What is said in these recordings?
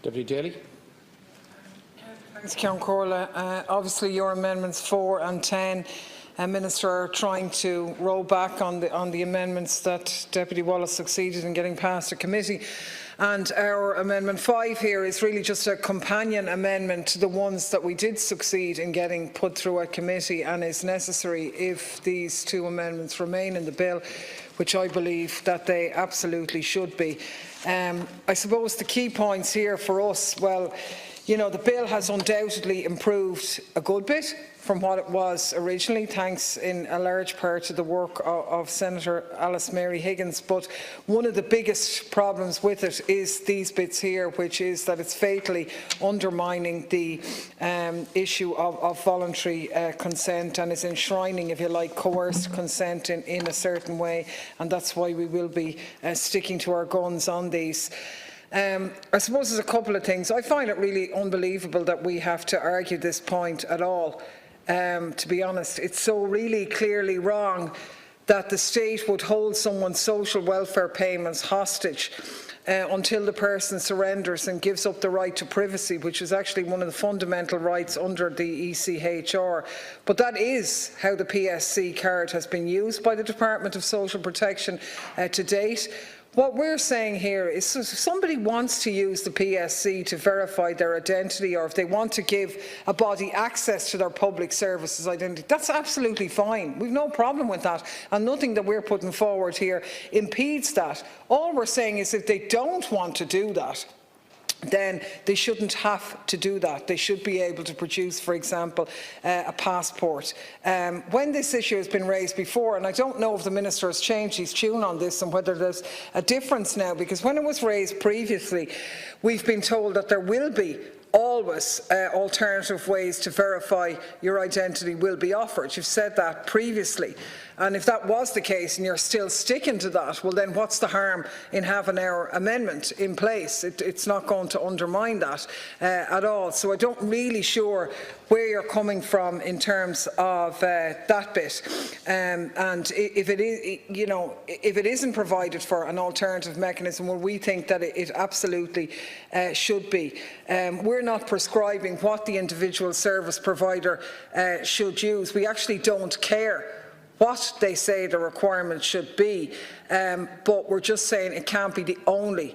Deputy Daly. Thanks, Ceann Comhairle. Obviously, your amendments 4 and 10, Minister, are trying to roll back on the amendments that Deputy Wallace succeeded in getting past a committee. And our Amendment 5 here is really just a companion amendment to the ones that we did succeed in getting put through a committee, and is necessary if these two amendments remain in the bill, which I believe that they absolutely should be. I suppose the key points here for us, well, you know, the bill has undoubtedly improved a good bit from what it was originally, thanks in a large part to the work of Senator Alice Mary Higgins. But one of the biggest problems with it is these bits here, which is that it's fatally undermining the issue of voluntary consent, and is enshrining, if you like, coerced consent in a certain way, and that's why we will be sticking to our guns on these. I suppose there's a couple of things. I find it really unbelievable that we have to argue this point at all. To be honest, it's so really clearly wrong that the state would hold someone's social welfare payments hostage until the person surrenders and gives up the right to privacy, which is actually one of the fundamental rights under the ECHR. But that is how the PSC card has been used by the Department of Social Protection to date. What we're saying here is if somebody wants to use the PSC to verify their identity, or if they want to give a body access to their public services identity, that's absolutely fine. We've no problem with that, and nothing that we're putting forward here impedes that. All we're saying is if they don't want to do that, then they shouldn't have to do that. They should be able to produce, for example, a passport. When this issue has been raised before, and I don't know if the Minister has changed his tune on this and whether there's a difference now, because when it was raised previously, we've been told that there will be always alternative ways to verify your identity will be offered. You've said that previously. And if that was the case and you're still sticking to that, well then what's the harm in having our amendment in place? It's not going to undermine that at all. So I don't really sure where you're coming from in terms of that bit. And if it is, you know, if it isn't provided for an alternative mechanism, well, we think that it absolutely should be. We're not prescribing what the individual service provider should use. We actually don't care what they say the requirement should be, but we're just saying it can't be the only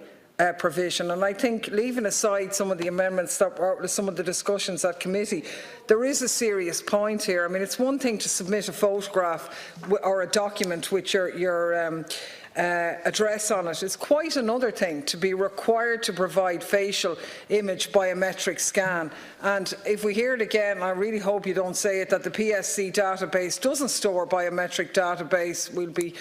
provision. And I think, leaving aside some of the amendments that were some of the discussions at committee, there is a serious point here. I mean, it's one thing to submit a photograph or a document with your address on it. It's quite another thing to be required to provide facial image biometric scan. And if we hear it again, I really hope you don't say it, that the PSC database doesn't store biometric database, we'll be,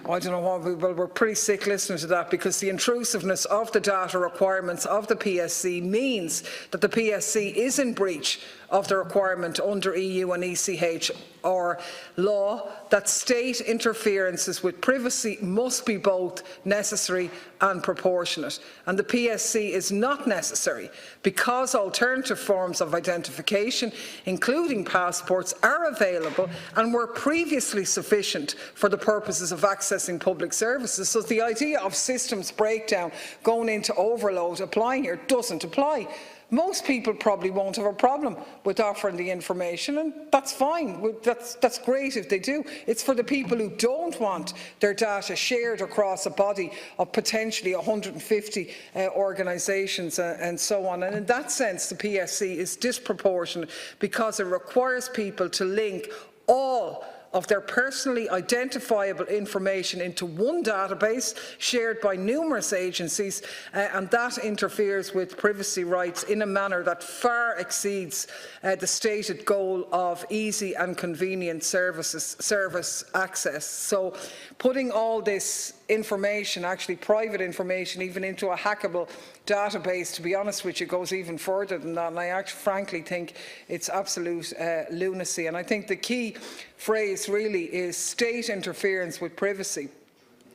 I don't know what, well, we're pretty sick listening to that, because the intrusiveness of the data requirements of the PSC means that the PSC is in breach of the requirement under EU and ECHR law that state interferences with privacy must be both necessary and proportionate. And the PSC is not necessary because alternative forms of identification, including passports, are available and were previously sufficient for the purposes of accessing public services. So the idea of systems breakdown going into overload applying here doesn't apply. Most people probably won't have a problem with offering the information, and that's fine. That's great if they do. It's for the people who don't want their data shared across a body of potentially 150 organisations and so on. And in that sense, the PSC is disproportionate because it requires people to link all of their personally identifiable information into one database shared by numerous agencies, and that interferes with privacy rights in a manner that far exceeds the stated goal of easy and convenient service access. So putting all this information, actually private information, even into a hackable database, to be honest with you, goes even further than that, and I actually frankly think it's absolute lunacy. And I think the key phrase really is state interference with privacy.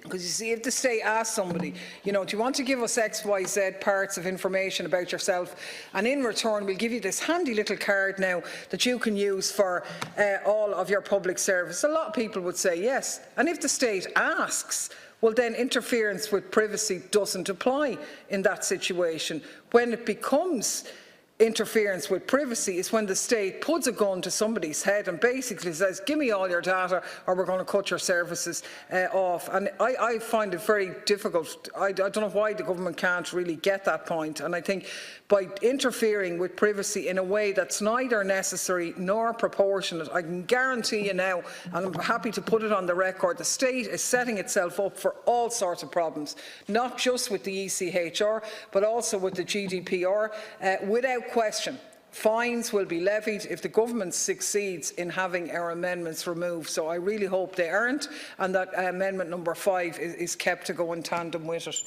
Because you see, if the state asks somebody, you know, do you want to give us X, Y, Z parts of information about yourself, and in return we'll give you this handy little card now that you can use for all of your public service, a lot of people would say yes. And if the state asks, well then interference with privacy doesn't apply in that situation. When it becomes interference with privacy is when the state puts a gun to somebody's head and basically says, give me all your data or we're going to cut your services off. And I find it very difficult. I don't know why the government can't really get that point. And I think by interfering with privacy in a way that's neither necessary nor proportionate, I can guarantee you now, and I'm happy to put it on the record, the state is setting itself up for all sorts of problems, not just with the ECHR, but also with the GDPR, without question. Fines will be levied if the government succeeds in having our amendments removed. So I really hope they aren't, and that amendment number 5 is kept to go in tandem with it.